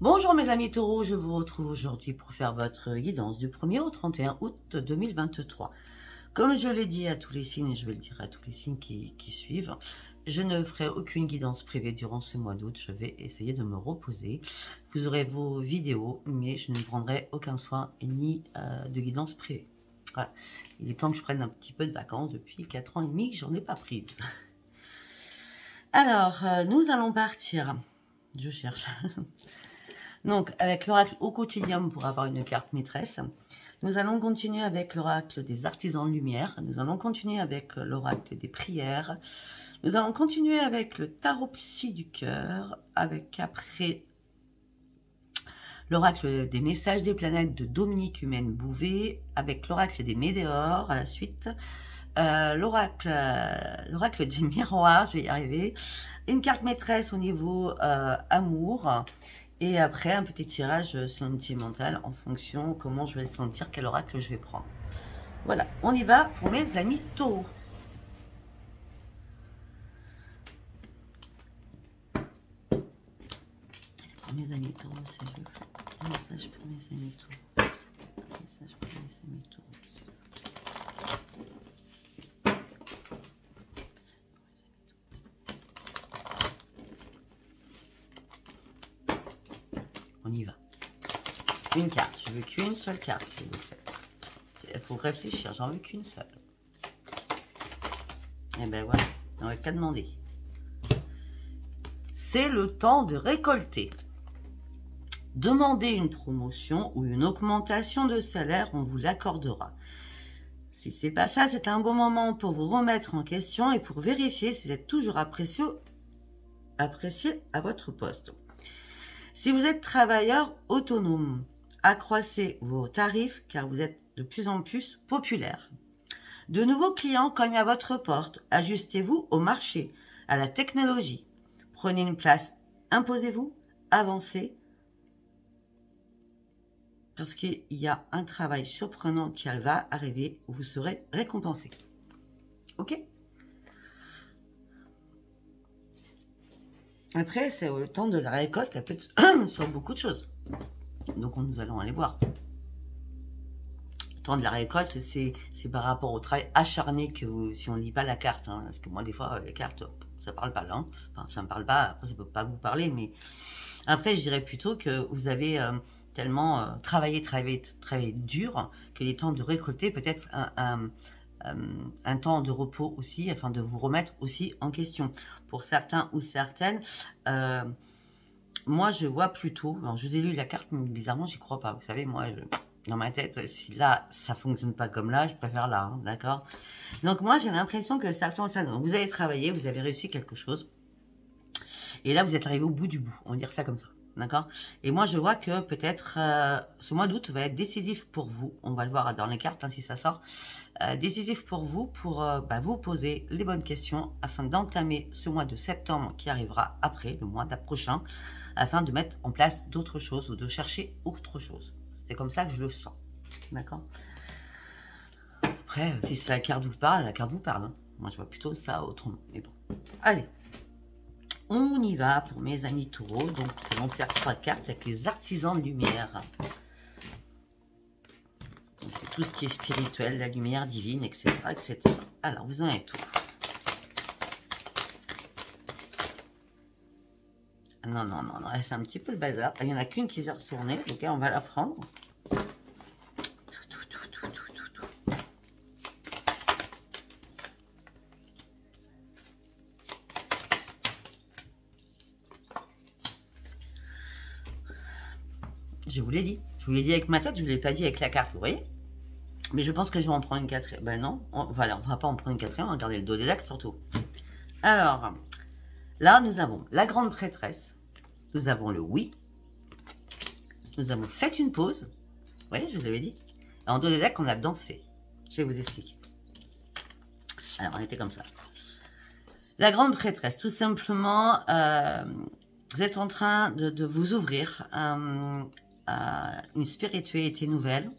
Bonjour mes amis taureaux, je vous retrouve aujourd'hui pour faire votre guidance du 1er au 31 août 2023. Comme je l'ai dit à tous les signes, et je vais le dire à tous les signes qui suivent, je ne ferai aucune guidance privée durant ce mois d'août. Je vais essayer de me reposer. Vous aurez vos vidéos, mais je ne prendrai aucun soin ni de guidance privée. Voilà. Il est temps que je prenne un petit peu de vacances. Depuis 4 ans et demi que j'en ai pas prise. Alors, nous allons partir. Je cherche. Donc, avec l'oracle au quotidien pour avoir une carte maîtresse. Nous allons continuer avec l'oracle des artisans de lumière. Nous allons continuer avec l'oracle des prières. Nous allons continuer avec le tarot psy du cœur. Avec après l'oracle des messages des planètes de Dominique Humaine Bouvet. Avec l'oracle des météores à la suite. L'oracle des miroirs, je vais y arriver. Une carte maîtresse au niveau amour. Et après, un petit tirage sentimental en fonction comment je vais le sentir, quel oracle je vais prendre. Voilà, on y va pour mes amis taureaux. Pour mes amis taureaux, c'est le message pour mes amis taureaux. Message pour mes amis taureaux. On y va. Une carte. Je veux qu'une seule carte, s'il vous plaît. Il faut réfléchir. J'en veux qu'une seule. Et ben voilà. On n'a qu'à demander. C'est le temps de récolter. Demandez une promotion ou une augmentation de salaire, on vous l'accordera. Si c'est pas ça, c'est un bon moment pour vous remettre en question et pour vérifier si vous êtes toujours apprécié à votre poste. Si vous êtes travailleur autonome, accroissez vos tarifs car vous êtes de plus en plus populaire. De nouveaux clients cognent à votre porte. Ajustez-vous au marché, à la technologie. Prenez une place, imposez-vous, avancez. Parce qu'il y a un travail surprenant qui va arriver où vous serez récompensé. Ok ? Après, c'est le temps de la récolte, ça peut être sur beaucoup de choses. Donc, nous allons aller voir. Le temps de la récolte, c'est par rapport au travail acharné que vous, si on ne lit pas la carte. Hein, parce que moi, des fois, les cartes, ça ne parle pas là. Hein. Enfin, ça ne me parle pas. Après, ça ne peut pas vous parler. Mais après, je dirais plutôt que vous avez tellement travaillé dur que les temps de récolter peut-être un temps de repos aussi, afin de vous remettre aussi en question. Pour certains ou certaines, moi je vois plutôt, alors je vous ai lu la carte, mais bizarrement j'y crois pas. Vous savez, moi, dans ma tête, si là ça fonctionne pas comme là, je préfère là, hein, d'accord? Donc moi j'ai l'impression que certains, donc vous avez travaillé, vous avez réussi quelque chose, et là vous êtes arrivé au bout du bout, on va dire ça comme ça. D'accord. Et moi, je vois que peut-être ce mois d'août va être décisif pour vous. On va le voir dans les cartes, hein, si ça sort. Décisif pour vous, pour vous poser les bonnes questions afin d'entamer ce mois de septembre qui arrivera après, le mois prochain, afin de mettre en place d'autres choses ou de chercher autre chose. C'est comme ça que je le sens. D'accord. Après, si la carte vous parle, la carte vous parle. Hein. Moi, je vois plutôt ça autrement. Mais bon. Allez. On y va pour mes amis taureaux. Donc, nous allons faire 3 cartes avec les artisans de lumière. C'est tout ce qui est spirituel, la lumière divine, etc. etc. Alors, vous en avez tout. Non, non, non, non. C'est un petit peu le bazar. Il n'y en a qu'une qui s'est retournée. Donc, on va la prendre. Je vous l'ai dit. Je vous l'ai dit avec ma tête, je ne vous l'ai pas dit avec la carte, vous voyez? Mais je pense que je vais en prendre une quatrième. Ben non, voilà, on ne va pas en prendre une quatrième, on va garder le dos des axes surtout. Alors, là, nous avons la grande prêtresse. Nous avons le oui. Nous avons fait une pause. Vous voyez, je vous l'avais dit. Et en dos des axes, on a dansé. Je vais vous expliquer. Alors, on était comme ça. La grande prêtresse, tout simplement, vous êtes en train de vous ouvrir à une spiritualité nouvelle.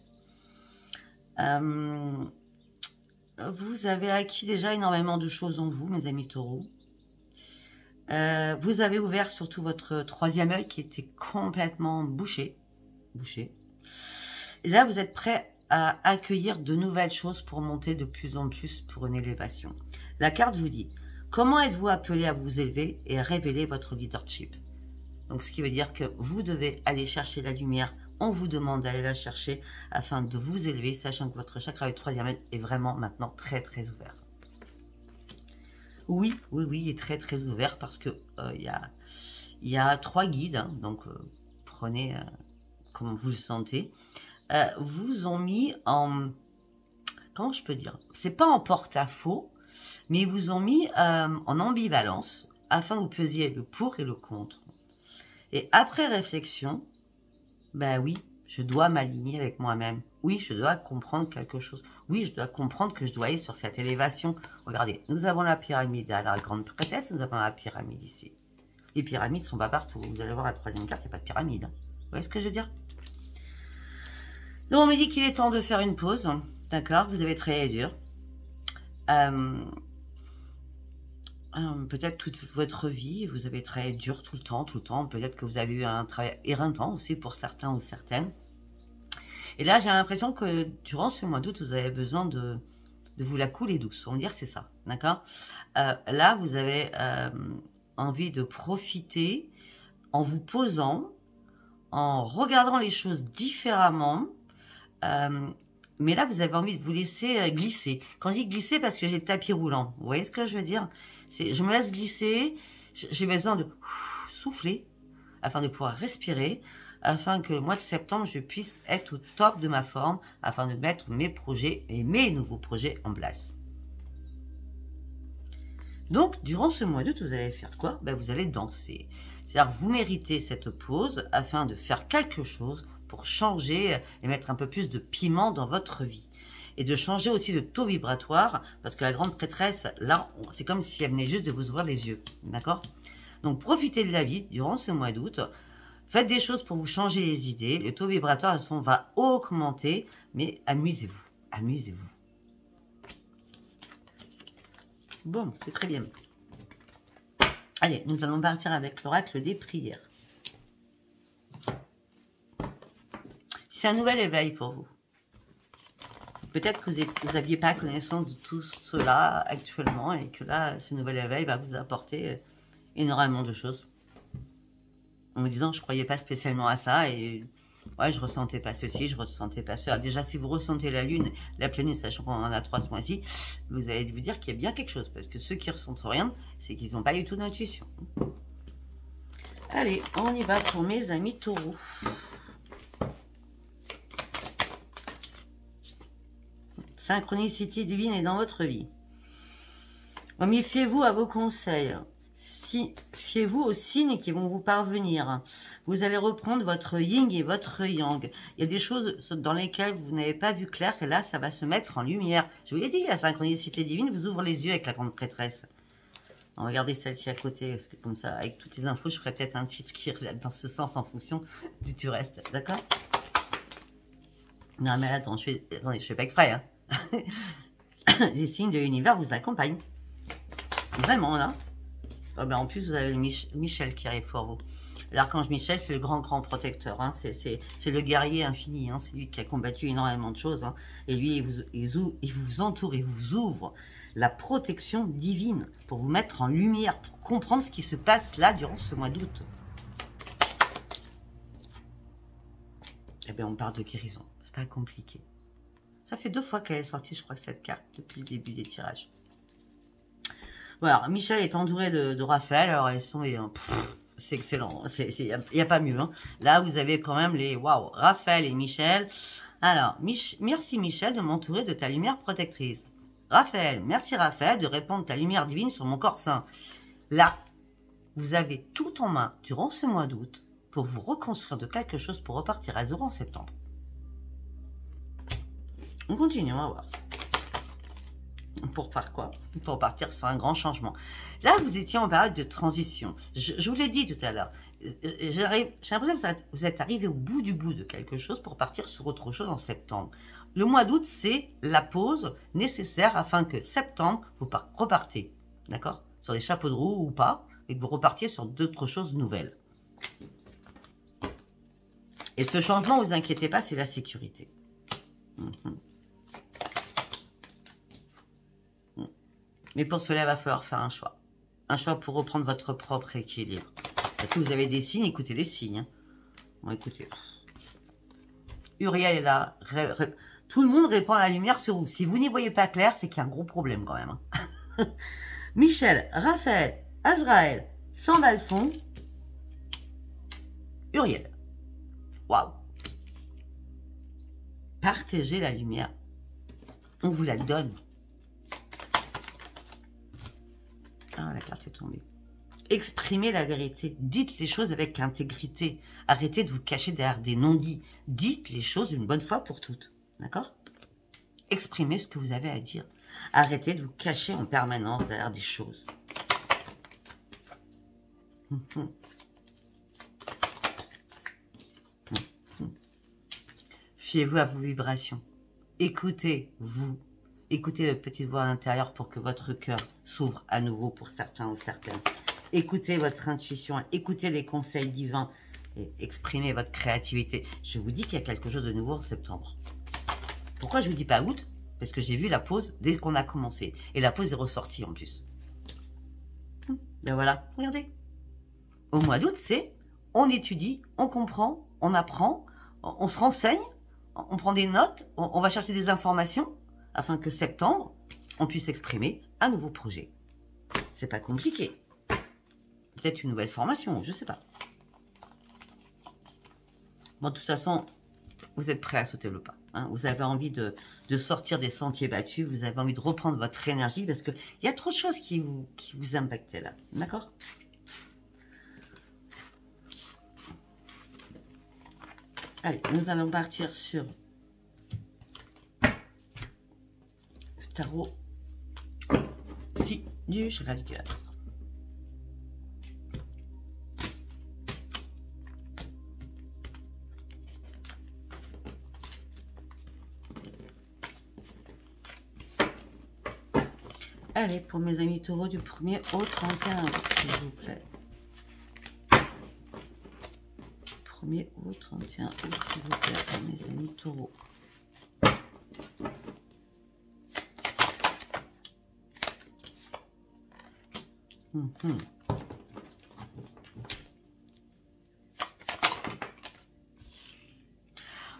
Vous avez acquis déjà énormément de choses en vous, mes amis taureaux. Vous avez ouvert surtout votre troisième œil qui était complètement bouché. Et là, vous êtes prêt à accueillir de nouvelles choses pour monter de plus en plus pour une élévation. La carte vous dit, comment êtes-vous appelé à vous élever et à révéler votre leadership? Donc, ce qui veut dire que vous devez aller chercher la lumière. On vous demande d'aller la chercher afin de vous élever, sachant que votre chakra du troisième œil est vraiment maintenant très, très ouvert. Oui, il est très, très ouvert parce que il y a 3 guides, hein, donc prenez comme vous le sentez. Vous ont mis en... Comment je peux dire? C'est pas en porte-à-faux, mais ils vous ont mis en ambivalence afin que vous pesiez le pour et le contre. Et après réflexion, ben oui, je dois m'aligner avec moi-même. Oui, je dois comprendre quelque chose. Oui, je dois comprendre que je dois aller sur cette élévation. Regardez, nous avons la pyramide à la grande prêtresse, nous avons la pyramide ici. Les pyramides ne sont pas partout. Vous allez voir la troisième carte, il n'y a pas de pyramide. Vous voyez ce que je veux dire? Donc, on me dit qu'il est temps de faire une pause. D'accord, vous avez travaillé dur. Peut-être toute votre vie, vous avez travaillé dur tout le temps. Peut-être que vous avez eu un travail éreintant aussi pour certains ou certaines. Et là, j'ai l'impression que durant ce mois d'août, vous avez besoin de vous la couler douce. On va dire c'est ça, d'accord? Là, vous avez envie de profiter en vous posant, en regardant les choses différemment. Mais là, vous avez envie de vous laisser glisser. Quand je dis glisser, parce que j'ai le tapis roulant. Vous voyez ce que je veux dire? Je me laisse glisser. J'ai besoin de souffler afin de pouvoir respirer, afin que le mois de septembre, je puisse être au top de ma forme, afin de mettre mes projets et mes nouveaux projets en place. Donc, durant ce mois d'août, vous allez faire quoi? Ben, vous allez danser. C'est-à-dire, vous méritez cette pause afin de faire quelque chose pour changer et mettre un peu plus de piment dans votre vie. Et de changer aussi de taux vibratoire, parce que la grande prêtresse, là, c'est comme si elle venait juste de vous ouvrir les yeux. D'accord? Donc, profitez de la vie durant ce mois d'août. Faites des choses pour vous changer les idées. Le taux vibratoire va augmenter, mais amusez-vous. Amusez-vous. Bon, c'est très bien. Allez, nous allons partir avec l'oracle des prières. C'est un nouvel éveil pour vous. Peut-être que vous n'aviez pas connaissance de tout cela actuellement et que là, ce nouvel éveil va vous apporter énormément de choses. En me disant, je ne croyais pas spécialement à ça et ouais, je ne ressentais pas ceci, je ne ressentais pas cela. Déjà, si vous ressentez la lune, la pleine, sachant qu'on en a 3 ce mois-ci, vous allez vous dire qu'il y a bien quelque chose. Parce que ceux qui ne ressentent rien, c'est qu'ils n'ont pas du tout d'intuition. Allez, on y va pour mes amis taureaux. Synchronicité divine est dans votre vie. Méfiez-vous à vos conseils. Fiez-vous aux signes qui vont vous parvenir. Vous allez reprendre votre yin et votre yang. Il y a des choses dans lesquelles vous n'avez pas vu clair et là, ça va se mettre en lumière. Je vous l'ai dit, la synchronicité divine vous ouvre les yeux avec la grande prêtresse. On va regarder celle-ci à côté, parce que comme ça, avec toutes les infos, je ferai peut-être un titre qui irait dans ce sens en fonction du reste. D'accord? Non, mais attends, je fais pas exprès. Hein. Les signes de l'univers vous accompagnent. Vraiment, là. Oh ben, en plus, vous avez Michel qui arrive pour vous. L'archange Michel, c'est le grand protecteur. Hein. C'est le guerrier infini. Hein. C'est lui qui a combattu énormément de choses. Hein. Et lui, il vous entoure, il vous ouvre la protection divine pour vous mettre en lumière, pour comprendre ce qui se passe là durant ce mois d'août. Eh bien, on parle de guérison. C'est pas compliqué. Ça fait 2 fois qu'elle est sortie, je crois, cette carte, depuis le début des tirages. Voilà, Michel est entouré de Raphaël. Alors, elles sont... c'est excellent. Il n'y a pas mieux. Hein. Là, vous avez quand même les... Waouh, Raphaël et Michel. Alors, merci Michel de m'entourer de ta lumière protectrice. Raphaël, merci Raphaël de répandre ta lumière divine sur mon corps sain. Là, vous avez tout en main durant ce mois d'août pour vous reconstruire de quelque chose pour repartir à zéro en septembre. On continue, on va voir. Pour faire quoi? Pour partir sur un grand changement. Là, vous étiez en période de transition. Je vous l'ai dit tout à l'heure. J'ai l'impression que vous êtes arrivé au bout de quelque chose pour partir sur autre chose en septembre. Le mois d'août, c'est la pause nécessaire afin que septembre, vous repartez. D'accord? Sur des chapeaux de roue ou pas. et que vous repartiez sur d'autres choses nouvelles. Et ce changement, ne vous inquiétez pas, c'est la sécurité. Mais pour cela, il va falloir faire un choix. Un choix pour reprendre votre propre équilibre. Si vous avez des signes, écoutez les signes. Hein. Bon, écoutez. Uriel est là. Tout le monde répand la lumière sur vous. Si vous n'y voyez pas clair, c'est qu'il y a un gros problème quand même. Hein. Michel, Raphaël, Azraël, Sandalphon, Uriel. Waouh. Partagez la lumière. On vous la donne. Ah, la carte est tombée. Exprimez la vérité. Dites les choses avec intégrité. Arrêtez de vous cacher derrière des non-dits. Dites les choses une bonne fois pour toutes. D'accord? Exprimez ce que vous avez à dire. Arrêtez de vous cacher en permanence derrière des choses. Fiez-vous à vos vibrations. Écoutez-vous. Écoutez la petite voix intérieure pour que votre cœur s'ouvre à nouveau pour certains ou certaines. Écoutez votre intuition, écoutez les conseils divins et exprimez votre créativité. Je vous dis qu'il y a quelque chose de nouveau en septembre. Pourquoi je ne vous dis pas août? Parce que j'ai vu la pause dès qu'on a commencé. Et la pause est ressortie en plus. Ben voilà, regardez. Au mois d'août, c'est on étudie, on comprend, on apprend, on se renseigne, on prend des notes, on va chercher des informations afin que septembre, on puisse exprimer un nouveau projet. C'est pas compliqué. Peut-être une nouvelle formation, je ne sais pas. Bon, de toute façon, vous êtes prêts à sauter le pas. Hein. Vous avez envie de sortir des sentiers battus, vous avez envie de reprendre votre énergie parce qu'il y a trop de choses qui vous impactaient là. D'accord? Allez, nous allons partir sur le tarot du chakra du cœur. Allez, pour mes amis taureaux, du 1er au 31 août, s'il vous plaît. 1er au 31 août, s'il vous plaît, pour mes amis taureaux.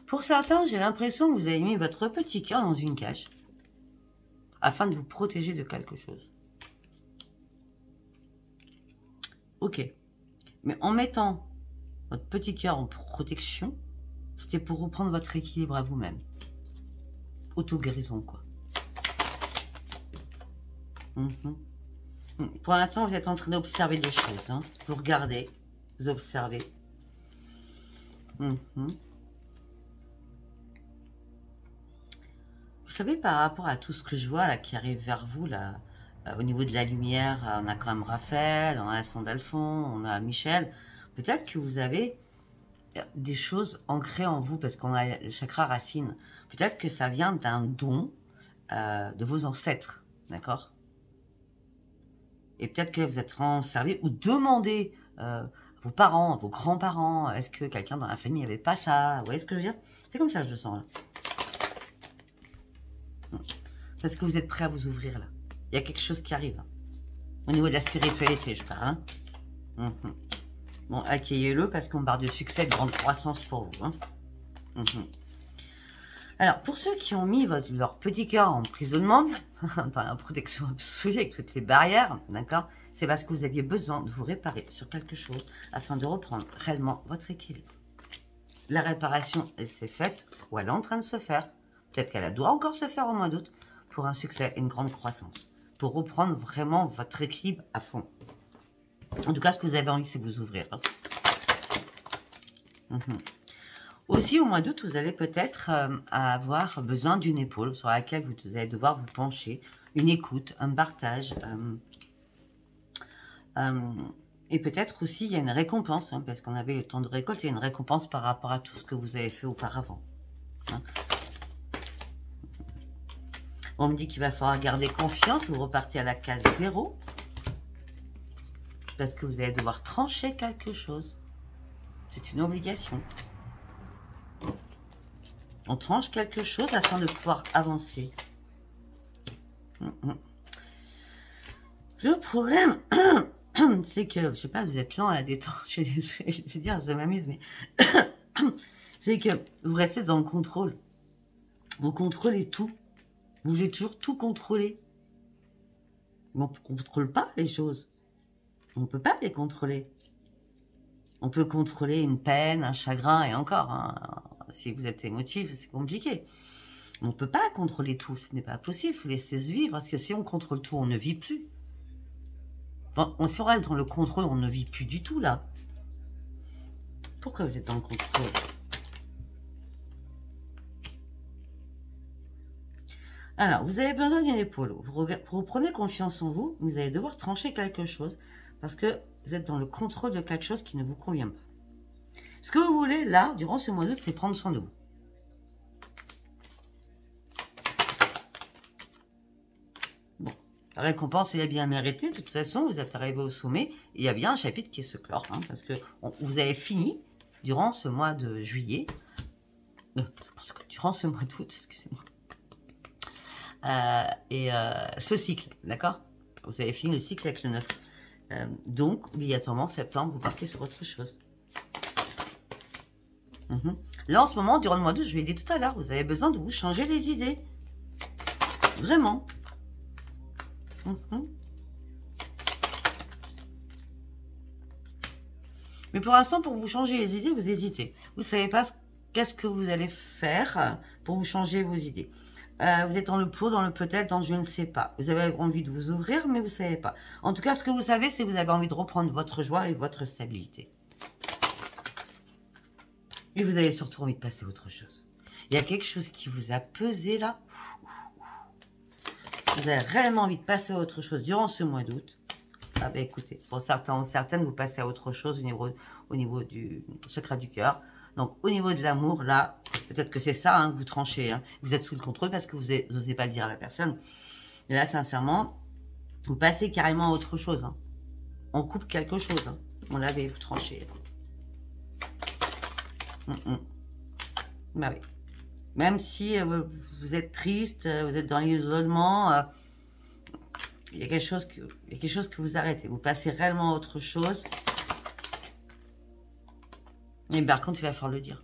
Pour certains, j'ai l'impression que vous avez mis votre petit cœur dans une cage afin de vous protéger de quelque chose. Ok. Mais en mettant votre petit cœur en protection, c'était pour reprendre votre équilibre à vous-même. Auto-guérison, quoi. Pour l'instant, vous êtes en train d'observer des choses. Hein. Vous regardez, vous observez. Vous savez, par rapport à tout ce que je vois là, qui arrive vers vous, là, au niveau de la lumière, on a quand même Raphaël, on a Sandalphon, on a Michel. Peut-être que vous avez des choses ancrées en vous, parce qu'on a le chakra racine. Peut-être que ça vient d'un don de vos ancêtres, d'accord? Et peut-être que vous êtes servi ou demandez à vos parents, à vos grands-parents, est-ce que quelqu'un dans la famille n'avait pas ça? Vous voyez ce que je veux dire? C'est comme ça que je le sens là. Parce que vous êtes prêts à vous ouvrir là. Il y a quelque chose qui arrive. Hein. Au niveau de la spiritualité, je parle. Hein. Bon, accueillez-le parce qu'on parle de succès, de grande croissance pour vous. Hein. Alors, pour ceux qui ont mis leur petit cœur en emprisonnement, dans la protection absolue avec toutes les barrières, d'accord, c'est parce que vous aviez besoin de vous réparer sur quelque chose afin de reprendre réellement votre équilibre. La réparation, elle s'est faite ou elle est en train de se faire. Peut-être qu'elle doit encore se faire au mois d'août pour un succès et une grande croissance. Pour reprendre vraiment votre équilibre à fond. En tout cas, ce que vous avez envie, c'est vous ouvrir. Aussi, au mois d'août, vous allez peut-être avoir besoin d'une épaule sur laquelle vous allez devoir vous pencher. Une écoute, un partage. Et peut-être aussi, il y a une récompense, hein, parce qu'on avait le temps de récolte, il y a une récompense par rapport à tout ce que vous avez fait auparavant. Hein. On me dit qu'il va falloir garder confiance, vous repartez à la case 0. parce que vous allez devoir trancher quelque chose. C'est une obligation. On tranche quelque chose afin de pouvoir avancer. Le problème, c'est que, je sais pas, vous êtes lent à la détente, je veux dire, ça m'amuse, mais c'est que vous restez dans le contrôle. Vous contrôlez tout. Vous voulez toujours tout contrôler. Mais on ne contrôle pas les choses. On ne peut pas les contrôler. On peut contrôler une peine, un chagrin, et encore, hein, si vous êtes émotif, c'est compliqué. On ne peut pas contrôler tout, ce n'est pas possible, il faut laisser se vivre, parce que si on contrôle tout, on ne vit plus. Bon, si on reste dans le contrôle, on ne vit plus du tout, là. Pourquoi vous êtes dans le contrôle? Alors, vous avez besoin d'une épaule. Vous prenez confiance en vous, vous allez devoir trancher quelque chose, parce que vous êtes dans le contrôle de quelque chose qui ne vous convient pas. Ce que vous voulez, là, durant ce mois d'août, c'est prendre soin de vous. Bon, la récompense, elle est bien méritée. De toute façon, vous êtes arrivé au sommet. Et il y a bien un chapitre qui se clore, hein, parce que vous avez fini, durant ce mois de juillet, durant ce mois d'août, excusez-moi, ce cycle, d'accord? Vous avez fini le cycle avec le 9. Donc, obligatoirement, septembre, vous partez sur autre chose. Là, en ce moment, durant le mois d'août, je vous l'ai dit tout à l'heure, vous avez besoin de vous changer les idées. Vraiment. Mais pour l'instant, pour vous changer les idées, vous hésitez. Vous ne savez pas qu'est-ce que vous allez faire pour vous changer vos idées. Vous êtes dans le pour, dans le peut-être, dans le je ne sais pas. Vous avez envie de vous ouvrir, mais vous ne savez pas. En tout cas, ce que vous savez, c'est que vous avez envie de reprendre votre joie et votre stabilité. Et vous avez surtout envie de passer à autre chose. Il y a quelque chose qui vous a pesé là. Vous avez réellement envie de passer à autre chose durant ce mois d'août. Ah ben écoutez, pour certains ou certaines, vous passez à autre chose au niveau du chakra du cœur. Donc, au niveau de l'amour, là, peut-être que c'est ça, hein, que vous tranchez. Hein. Vous êtes sous le contrôle parce que vous n'osez pas le dire à la personne. Et là, sincèrement, vous passez carrément à autre chose. Hein. On coupe quelque chose. Hein. On l'avait, vous tranchez. Bah oui. Même si vous êtes triste, vous êtes dans l'isolement, il y a quelque chose que vous arrêtez. Vous passez réellement à autre chose. Mais par contre, il va falloir le dire.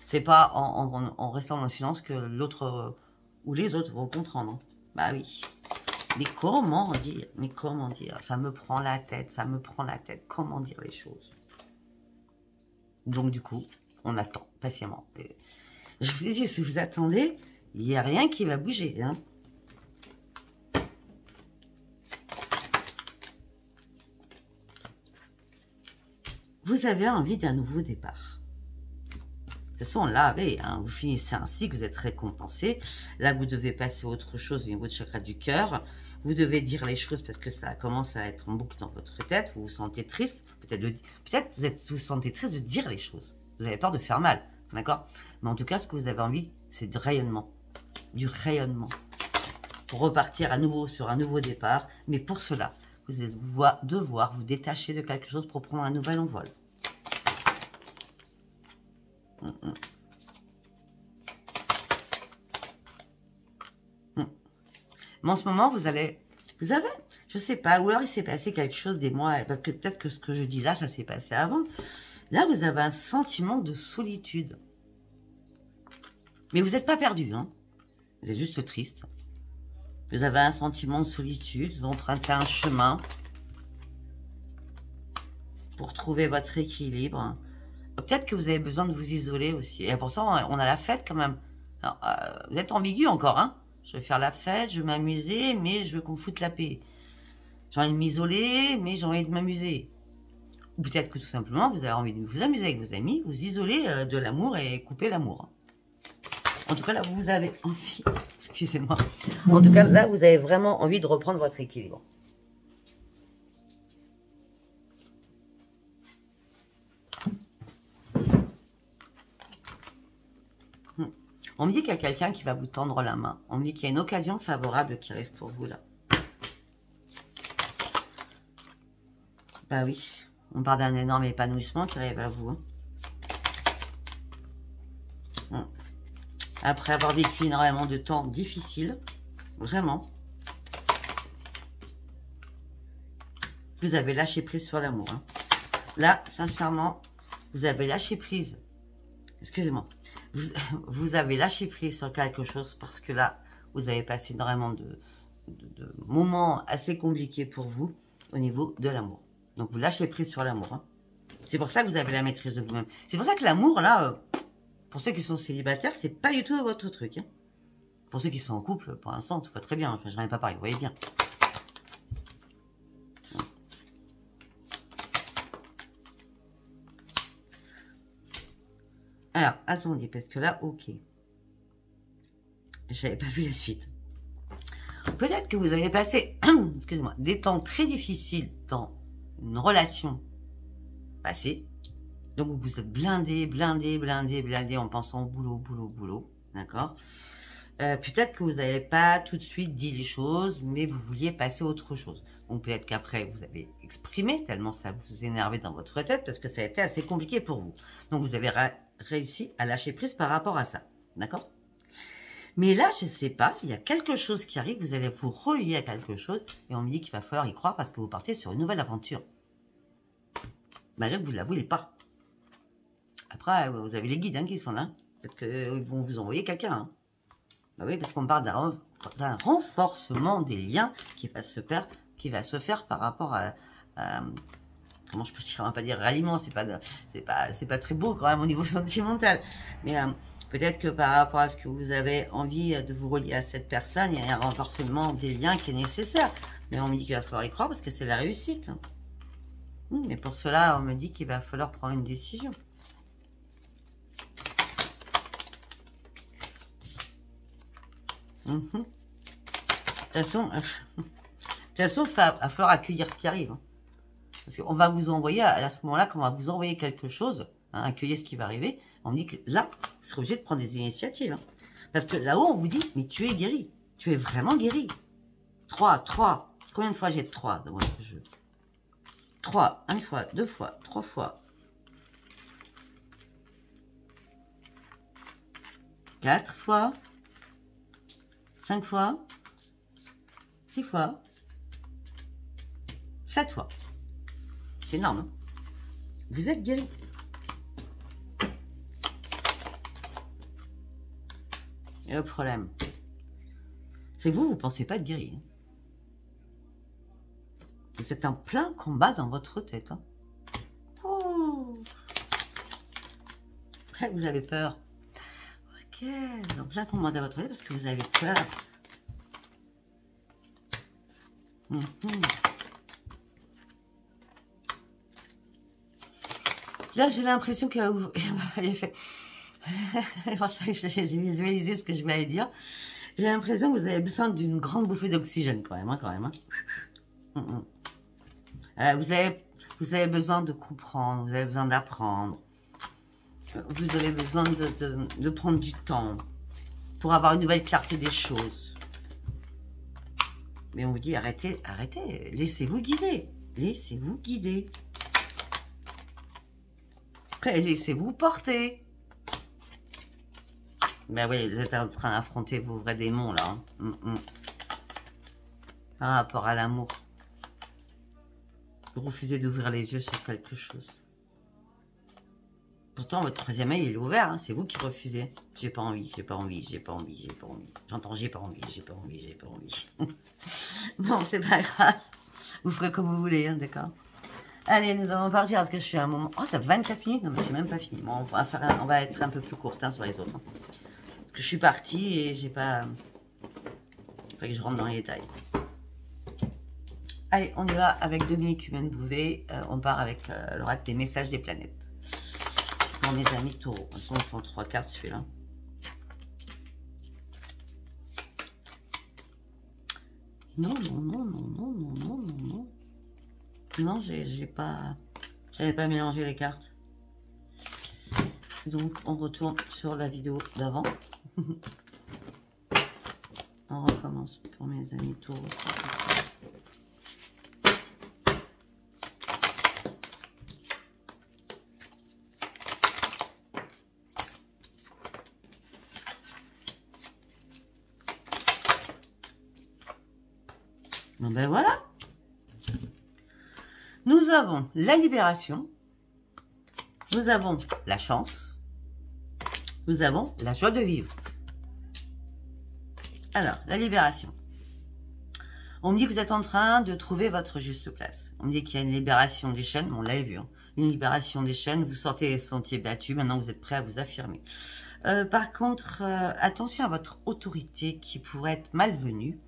C'est pas en restant dans le silence que l'autre ou les autres vont comprendre. Hein. Bah oui. Mais comment dire? Mais comment dire? Ça me prend la tête, ça me prend la tête. Comment dire les choses? Donc du coup, on attend patiemment. Et je vous ai dit, si vous attendez, il n'y a rien qui va bouger. Hein. Vous avez envie d'un nouveau départ. De toute façon, là, hein, vous finissez un cycle, vous êtes récompensé. Là, vous devez passer à autre chose au niveau du chakra du cœur. Vous devez dire les choses parce que ça commence à être en boucle dans votre tête. Vous vous sentez triste. Peut-être vous vous sentez triste de dire les choses. Vous avez peur de faire mal, d'accord? Mais en tout cas, ce que vous avez envie, c'est de rayonnement. Du rayonnement. Pour repartir à nouveau sur un nouveau départ. Mais pour cela, vous allez devoir vous détacher de quelque chose pour prendre un nouvel envol. Mais en ce moment, vous avez, je sais pas, ou alors il s'est passé quelque chose des mois, parce que peut-être que ce que je dis là, ça s'est passé avant. Là, vous avez un sentiment de solitude. Mais vous n'êtes pas perdu, hein. Vous êtes juste triste. Vous avez un sentiment de solitude, vous empruntez un chemin pour trouver votre équilibre. Peut-être que vous avez besoin de vous isoler aussi. Et pourtant, on a la fête quand même. Alors, vous êtes ambigu encore, hein. Je vais faire la fête, je vais m'amuser, mais je veux qu'on foute la paix. J'ai envie de m'isoler, mais j'ai envie de m'amuser. Ou peut-être que tout simplement, vous avez envie de vous amuser avec vos amis, vous isoler de l'amour et couper l'amour. En tout cas, là, vous avez envie... Excusez-moi. En tout cas, là, vous avez vraiment envie de reprendre votre équilibre. On me dit qu'il y a quelqu'un qui va vous tendre la main. On me dit qu'il y a une occasion favorable qui arrive pour vous là. Bah oui, on parle d'un énorme épanouissement qui arrive à vous. Hein. Après avoir vécu énormément de temps difficiles, vraiment, vous avez lâché prise sur l'amour. Hein. Là, sincèrement, vous avez lâché prise. Excusez-moi. Vous avez lâché prise sur quelque chose parce que là, vous avez passé énormément de moments assez compliqués pour vous au niveau de l'amour. Donc, vous lâchez prise sur l'amour. Hein. C'est pour ça que vous avez la maîtrise de vous-même. C'est pour ça que l'amour, là, pour ceux qui sont célibataires, c'est pas du tout votre truc. Hein. Pour ceux qui sont en couple, pour l'instant, tout va très bien. Enfin, je n'en ai pas parlé, vous voyez bien. Alors, attendez, parce que là, ok. J'avais pas vu la suite. Peut-être que vous avez passé, excusez-moi, des temps très difficiles dans une relation passée. Donc, vous êtes blindé en pensant au boulot, d'accord. Peut-être que vous n'avez pas tout de suite dit les choses, mais vous vouliez passer à autre chose. Donc, peut-être qu'après, vous avez exprimé, tellement ça vous énervait dans votre tête, parce que ça a été assez compliqué pour vous. Donc, vous avez réussi à lâcher prise par rapport à ça, d'accord. Mais là, je ne sais pas, il y a quelque chose qui arrive, vous allez vous relier à quelque chose, et on me dit qu'il va falloir y croire parce que vous partez sur une nouvelle aventure. Malgré que vous ne la voulez pas. Après, vous avez les guides hein, qui sont là. Peut-être qu'ils vont vous envoyer quelqu'un. Hein. Bah oui, parce qu'on parle d'un renforcement des liens qui va se faire par rapport à comment je peux dire, on va pas dire ralliement, c'est pas très beau quand même au niveau sentimental. Mais peut-être que par rapport à ce que vous avez envie de vous relier à cette personne, il y a un renforcement des liens qui est nécessaire. Mais on me dit qu'il va falloir y croire parce que c'est la réussite. Mais pour cela, on me dit qu'il va falloir prendre une décision. De toute façon, il va falloir accueillir ce qui arrive. Hein. Parce qu'on va vous envoyer, à ce moment-là, quand on va vous envoyer quelque chose, hein, accueillir ce qui va arriver, on dit que là, vous serez obligé de prendre des initiatives. Hein. Parce que là-haut, on vous dit, mais tu es guéri. Tu es vraiment guéri. 3. Combien de fois j'ai de 3 dans votre jeu? 3. 1 fois, 2 fois, 3 fois. 4 fois. 5 fois. 6 fois. 7 fois. C'est énorme. Hein, vous êtes guéri. Et le problème, c'est que vous ne pensez pas être guéri. Hein. Vous êtes en plein combat dans votre tête. Hein. Oh. Après, vous avez peur. Ok, en plein combat dans votre tête parce que vous avez peur. Là, j'ai l'impression qu'il a fait... J'ai visualisé ce que je voulais dire. J'ai l'impression que vous avez besoin d'une grande bouffée d'oxygène quand même. Hein. Vous avez besoin de comprendre, vous avez besoin d'apprendre. Vous avez besoin de prendre du temps pour avoir une nouvelle clarté des choses. Mais on vous dit, arrêtez, laissez-vous guider. Laissez-vous guider. Après, laissez-vous porter. Ben oui, vous êtes en train d'affronter vos vrais démons, là. Hein. Par rapport à l'amour. Vous refusez d'ouvrir les yeux sur quelque chose. Pourtant, votre troisième œil, il est ouvert. Hein. C'est vous qui refusez. J'ai pas envie. J'entends, j'ai pas envie. Bon, c'est pas grave. Vous ferez comme vous voulez, hein, d'accord. Allez, nous allons partir parce que je suis à un moment... Oh, t'as 24 minutes? Non, mais c'est même pas fini. Bon, on va être un peu plus courte hein, sur les autres. Hein. Parce que je suis partie et j'ai pas... Il faut que je rentre dans les détails. Allez, on y va avec Dominique Humaine-Bouvet. On part avec l'oracle des messages des planètes. Pour mes amis taureaux. De toute façon, ils font 3 cartes celui-là. Non. Non, j'avais pas mélangé les cartes. Donc, on retourne sur la vidéo d'avant. On recommence pour mes amis taureaux. Donc ben voilà. Nous avons la libération. Nous avons la chance. Nous avons la joie de vivre. Alors, la libération. On me dit que vous êtes en train de trouver votre juste place. On me dit qu'il y a une libération des chaînes. Bon, on l'avait vu. Hein. Une libération des chaînes. Vous sortez des sentiers battus. Maintenant, vous êtes prêt à vous affirmer. Par contre, attention à votre autorité qui pourrait être malvenue.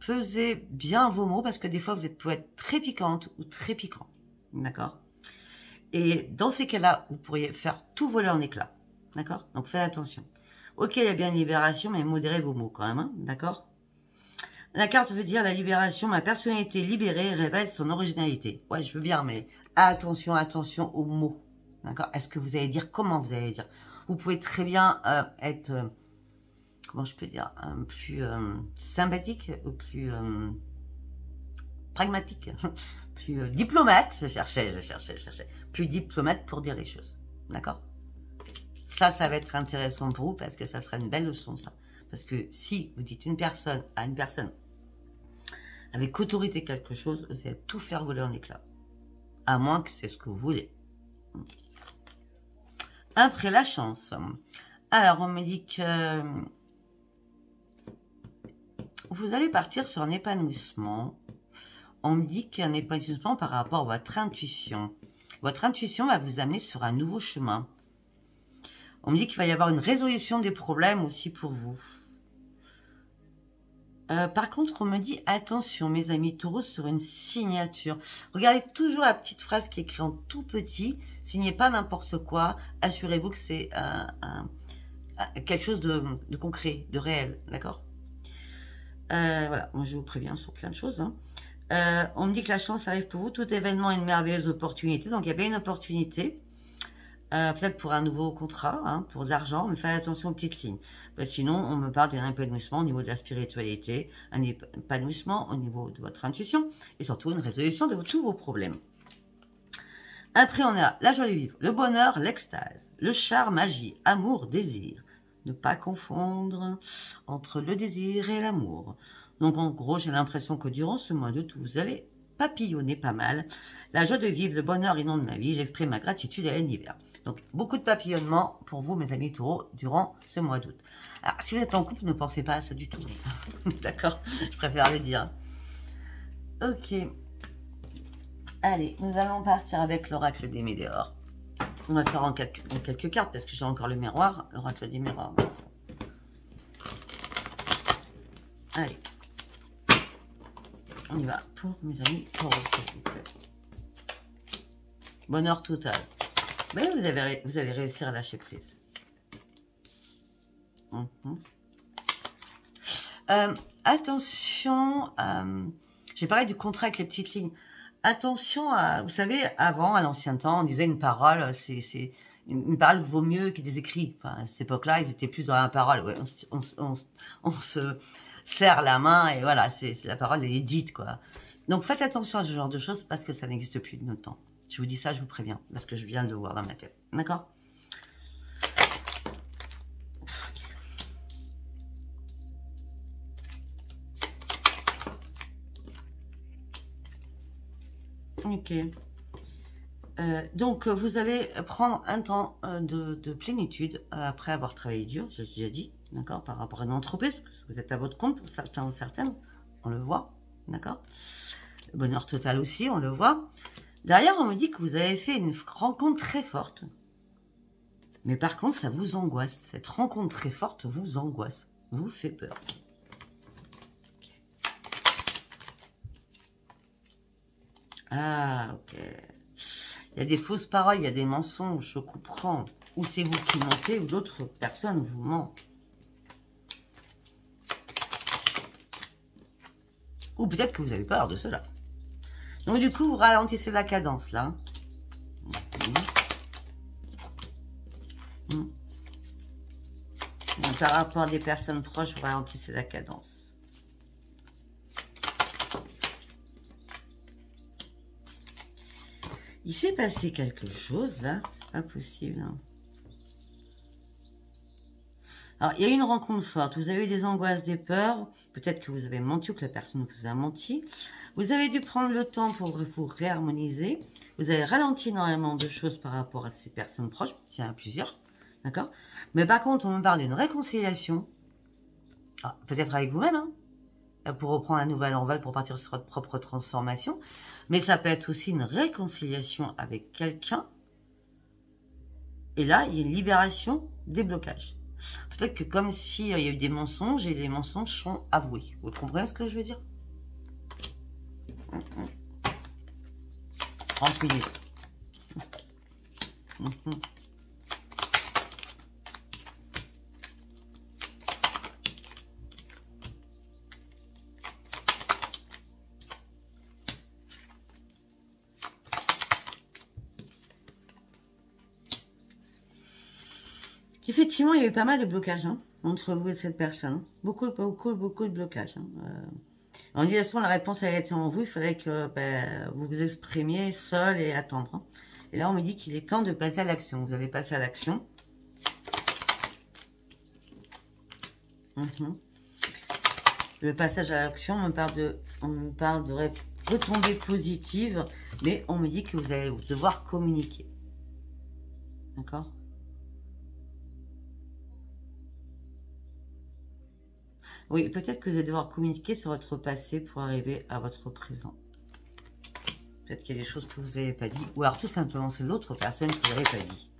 Pesez bien vos mots parce que des fois, vous pouvez être très piquante ou très piquant. D'accord? Et dans ces cas-là, vous pourriez faire tout voler en éclats. D'accord? Donc, faites attention. Ok, il y a bien une libération, mais modérez vos mots quand même. Hein, d'accord? La carte veut dire la libération. Ma personnalité libérée révèle son originalité. Ouais, je veux bien, mais attention, attention aux mots. D'accord? Est-ce que vous allez dire? Comment vous allez dire? Vous pouvez très bien être... comment je peux dire, plus sympathique ou plus pragmatique, plus diplomate, je cherchais, plus diplomate pour dire les choses, d'accord? Ça va être intéressant pour vous parce que ça sera une belle leçon, ça. Parce que si vous dites une personne à une personne avec autorité quelque chose, vous allez tout faire voler en éclats. À moins que c'est ce que vous voulez. Après la chance. Alors, on me dit que... vous allez partir sur un épanouissement. On me dit qu'il y a un épanouissement par rapport à votre intuition. Votre intuition va vous amener sur un nouveau chemin. On me dit qu'il va y avoir une résolution des problèmes aussi pour vous. Par contre, on me dit, attention mes amis taureaux, sur une signature. Regardez toujours la petite phrase qui est écrite en tout petit. Signez pas n'importe quoi. Assurez-vous que c'est quelque chose de concret, de réel. D'accord? Voilà, moi je vous préviens sur plein de choses. Hein. On me dit que la chance arrive pour vous. Tout événement est une merveilleuse opportunité. Donc il y a bien une opportunité. Peut-être pour un nouveau contrat, hein, pour de l'argent, mais faites attention aux petites lignes. Sinon, on me parle d'un épanouissement au niveau de la spiritualité, un épanouissement au niveau de votre intuition, et surtout une résolution de tous vos problèmes. Après, on a la joie de vivre, le bonheur, l'extase, le charme, magie, amour, désir. Ne pas confondre entre le désir et l'amour. Donc, en gros, j'ai l'impression que durant ce mois d'août, vous allez papillonner pas mal. La joie de vivre, le bonheur inonde ma vie. J'exprime ma gratitude à l'univers. Donc, beaucoup de papillonnement pour vous, mes amis taureaux, durant ce mois d'août. Alors, si vous êtes en couple, ne pensez pas à ça du tout. D'accord? Je préfère le dire. Ok. Allez, nous allons partir avec l'oracle des météores. On va faire en quelques cartes, parce que j'ai encore le miroir, l'oracle des miroirs. Allez. On y va pour mes amis taureaux, s'il vous plaît. Bonheur total. Mais vous allez réussir à lâcher prise. Attention, j'ai parlé du contrat avec les petites lignes. Attention à, vous savez, avant, à l'ancien temps, on disait une parole, une parole vaut mieux que des écrits. Enfin, à cette époque-là, ils étaient plus dans la parole. Ouais, on se serre la main et voilà, la parole, elle est dite, quoi. Donc, faites attention à ce genre de choses parce que ça n'existe plus de notre temps. Je vous dis ça, je vous préviens, parce que je viens de le voir dans ma tête. D'accord? Ok. Donc, vous allez prendre un temps de plénitude après avoir travaillé dur, j'ai déjà dit, d'accord, par rapport à une entreprise, parce que vous êtes à votre compte pour certains ou certaines, on le voit, d'accord. Bonheur total aussi, on le voit. Derrière, on me dit que vous avez fait une rencontre très forte. Mais par contre, ça vous angoisse. Cette rencontre très forte vous angoisse. Vous fait peur. Ah, ok. Il y a des fausses paroles, il y a des mensonges, je comprends. Ou c'est vous qui mentez, ou d'autres personnes vous mentent. Ou peut-être que vous avez peur de cela. Donc du coup, vous ralentissez la cadence, là. Donc, par rapport à des personnes proches, vous ralentissez la cadence. Il s'est passé quelque chose, là. C'est pas possible. Hein. Alors, il y a eu une rencontre forte. Vous avez eu des angoisses, des peurs. Peut-être que vous avez menti ou que la personne vous a menti. Vous avez dû prendre le temps pour vous réharmoniser. Vous avez ralenti énormément de choses par rapport à ces personnes proches. Il y en a plusieurs. D'accord? Mais par contre, on me parle d'une réconciliation. Ah, peut-être avec vous-même, hein, pour reprendre un nouvel envol, pour partir sur votre propre transformation. Mais ça peut être aussi une réconciliation avec quelqu'un. Et là, il y a une libération des blocages. Peut-être que comme s'il y a eu des mensonges et les mensonges sont avoués. Vous comprenez ce que je veux dire? 30 minutes. Effectivement, il y a eu pas mal de blocages entre vous et cette personne. Beaucoup de blocages. En toute façon, la réponse a été en vous. Il fallait que vous vous exprimiez seul et attendre. Et là, on me dit qu'il est temps de passer à l'action. Vous allez passer à l'action. Le passage à l'action, on me parle de retombées positives, mais on me dit que vous allez devoir communiquer. D'accord? Oui, peut-être que vous allez devoir communiquer sur votre passé pour arriver à votre présent. Peut-être qu'il y a des choses que vous n'avez pas dit. Ou alors tout simplement, c'est l'autre personne qui ne l'avait pas dit.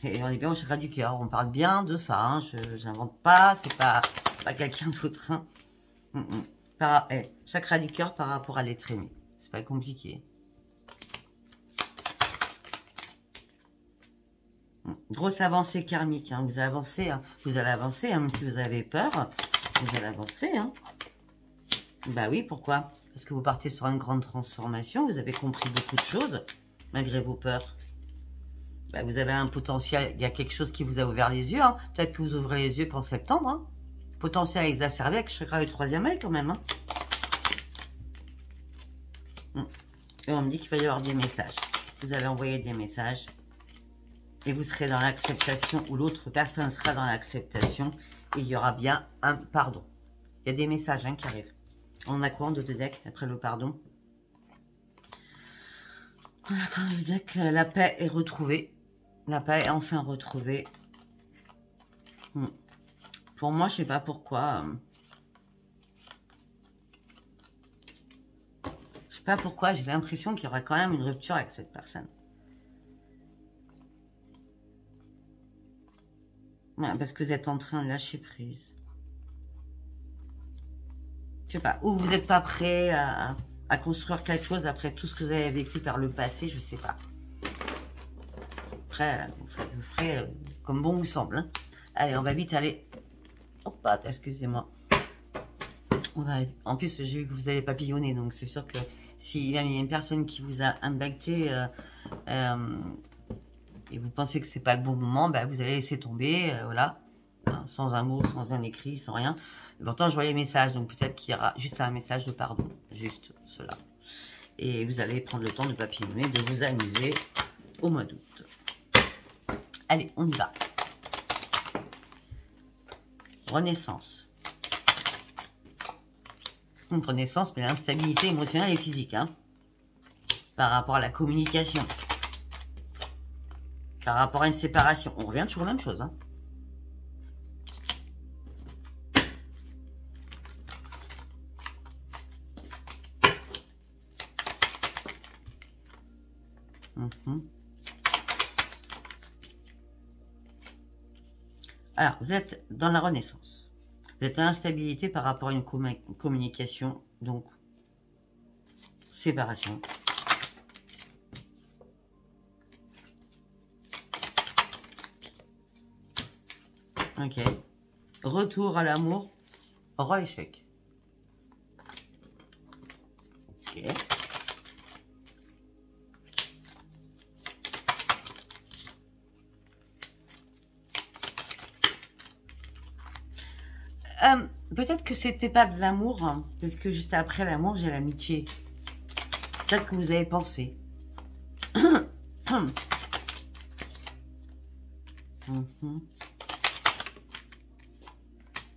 Et on est bien au chakra du cœur. On parle bien de ça. Hein. Je n'invente pas. C'est pas quelqu'un d'autre. Hein. Chakra du cœur par rapport à l'être aimé. C'est pas compliqué. Grosse avancée karmique, hein. Vous avancez, hein. Vous allez avancer, hein. Même si vous avez peur, vous allez avancer. Hein. Bah oui, pourquoi? Parce que vous partez sur une grande transformation, vous avez compris beaucoup de choses, malgré vos peurs. Bah, vous avez un potentiel, il y a quelque chose qui vous a ouvert les yeux. Hein. Peut-être que vous ouvrez les yeux qu'en septembre. Hein. Potentiel exacerbé avec chakra du troisième œil quand même. Hein. Et on me dit qu'il va y avoir des messages. Vous allez envoyer des messages. Et vous serez dans l'acceptation, ou l'autre personne sera dans l'acceptation. Et il y aura bien un pardon. Il y a des messages qui arrivent. On a quoi en dos de deck après le pardon? On a quoi en dos de deck? La paix est retrouvée. La paix est enfin retrouvée. Pour moi, je sais pas pourquoi. Je sais pas pourquoi, j'ai l'impression qu'il y aura quand même une rupture avec cette personne. Ouais, parce que vous êtes en train de lâcher prise. Je sais pas, ou vous n'êtes pas prêt à construire quelque chose après tout ce que vous avez vécu par le passé, je sais pas. Après, vous ferez comme bon vous semble. Hein. Allez, on va vite aller. Hop, excusez-moi. En plus, j'ai vu que vous avez papillonné, donc c'est sûr que s'il y a une personne qui vous a impacté et vous pensez que c'est pas le bon moment, bah, vous allez laisser tomber, voilà, hein, sans un mot, sans un écrit, sans rien. Et pourtant, je vois les messages, donc peut-être qu'il y aura juste un message de pardon, juste cela. Et vous allez prendre le temps de papillonner, de vous amuser au mois d'août. Allez, on y va. Renaissance. Donc, renaissance, mais l'instabilité émotionnelle et physique, hein, par rapport à la communication. Par rapport à une séparation. On revient toujours à la même chose. Hein. Alors, vous êtes dans la renaissance. Vous êtes à l'instabilité par rapport à une communication. Donc, séparation. Ok. Retour à l'amour. Roi échec. Ok. Peut-être que c'était pas de l'amour, hein, parce que juste après l'amour, j'ai l'amitié. Peut-être que vous avez pensé.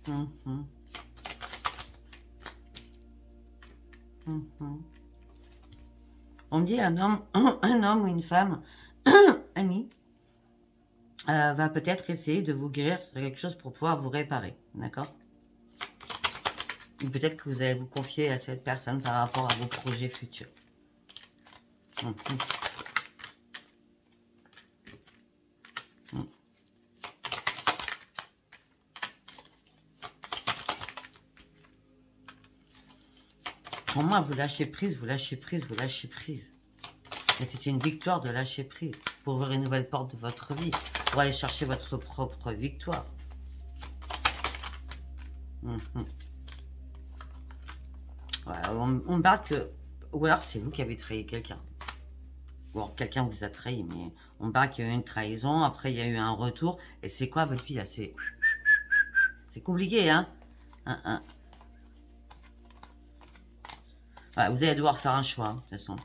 Mhm. Mhm. On me dit un homme ou une femme ami va peut-être essayer de vous guérir sur quelque chose pour pouvoir vous réparer, d'accord? Ou peut-être que vous allez vous confier à cette personne par rapport à vos projets futurs. Mhm. Mhm. Pour moi, vous lâchez prise, vous lâchez prise, vous lâchez prise. Et c'est une victoire de lâcher prise pour ouvrir une nouvelle porte de votre vie, pour aller chercher votre propre victoire. Voilà, on me parle que... Ou alors c'est vous qui avez trahi quelqu'un. Ou alors quelqu'un vous a trahi, mais on me parle qu'il y a eu une trahison, après il y a eu un retour. Et c'est quoi votre vie là? C'est compliqué, hein, Voilà, vous allez devoir faire un choix, de toute façon.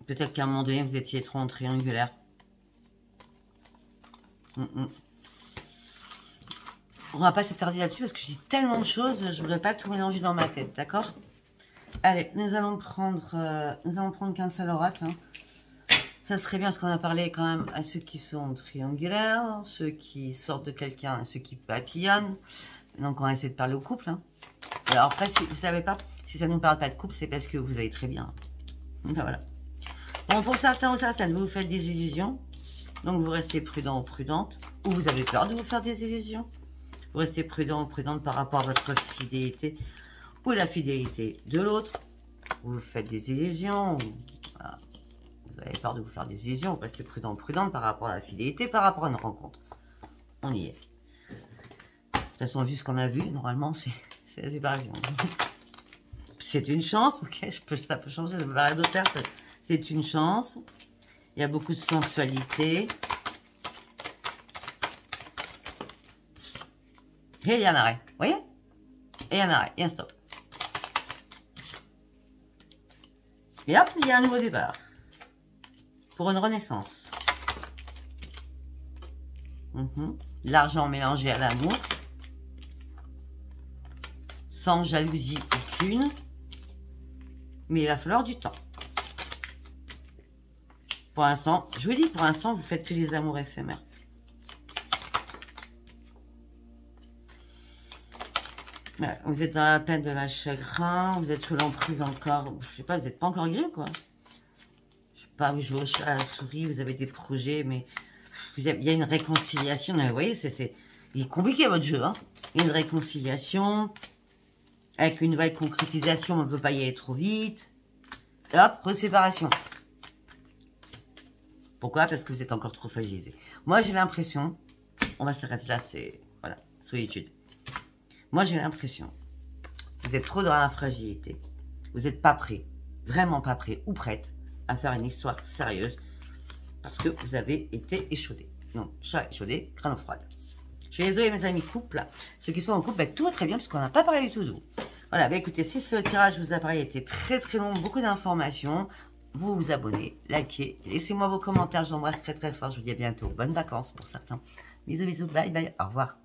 Peut-être qu'à un moment donné, vous étiez trop en triangulaire. On va pas s'attarder là-dessus parce que j'ai tellement de choses, je voudrais pas tout mélanger dans ma tête, d'accord? Allez, nous allons prendre qu'un seul oracle. Hein. Ça serait bien parce qu'on a parlé quand même à ceux qui sont triangulaires, ceux qui sortent de quelqu'un, ceux qui papillonnent. Donc on va essayer de parler au couple. Hein. Alors après, si vous savez pas, si ça ne nous parle pas de couple, c'est parce que vous allez très bien. Donc voilà. Bon, pour certains ou certaines, vous vous faites des illusions. Donc vous restez prudent ou prudente. Ou vous avez peur de vous faire des illusions. Vous restez prudent ou prudente par rapport à votre fidélité ou la fidélité de l'autre. Vous vous faites des illusions. Ou, voilà. Vous avez peur de vous faire des illusions. Vous restez prudent ou prudente par rapport à la fidélité, par rapport à une rencontre. On y est. De toute façon, vu ce qu'on a vu, normalement, c'est la séparation. C'est une chance, ok, ça peut changer, ça peut paraître d'autres personnes. C'est une chance. Il y a beaucoup de sensualité. Et il y a un arrêt, vous voyez? Et il y a un arrêt, et un stop. Et hop, il y a un nouveau départ. Pour une renaissance. L'argent mélangé à l'amour. Sans jalousie aucune. Mais il va falloir du temps. Pour l'instant, je vous dis, pour l'instant, vous faites que des amours éphémères. Voilà, vous êtes dans la peine de la chagrin, vous êtes sous l'emprise encore, je sais pas, vous n'êtes pas encore guéri, quoi. Je sais pas, vous jouez à la souris, vous avez des projets, mais il y a une réconciliation. Vous voyez, il est compliqué votre jeu, hein. Il y a une réconciliation, avec une nouvelle concrétisation, on ne peut pas y aller trop vite. Et hop, reséparation. Pourquoi? Parce que vous êtes encore trop fragilisé. Moi, j'ai l'impression, on va s'arrêter là, c'est, voilà, solitude. Moi, j'ai l'impression, vous êtes trop dans la fragilité. Vous n'êtes pas prêt, vraiment pas prêt ou prête à faire une histoire sérieuse parce que vous avez été échaudé. Donc, chat échaudé, crâne froide. Je suis désolée, mes amis couple. Ceux qui sont en couple, tout va très bien parce qu'on n'a pas parlé du tout de vous. Voilà, écoutez, si ce tirage vous a parlé, était très très long, beaucoup d'informations, vous vous abonnez, likez, laissez-moi vos commentaires, j'embrasse très très fort, je vous dis à bientôt, bonnes vacances pour certains. Bisous, bisous, bye bye, au revoir.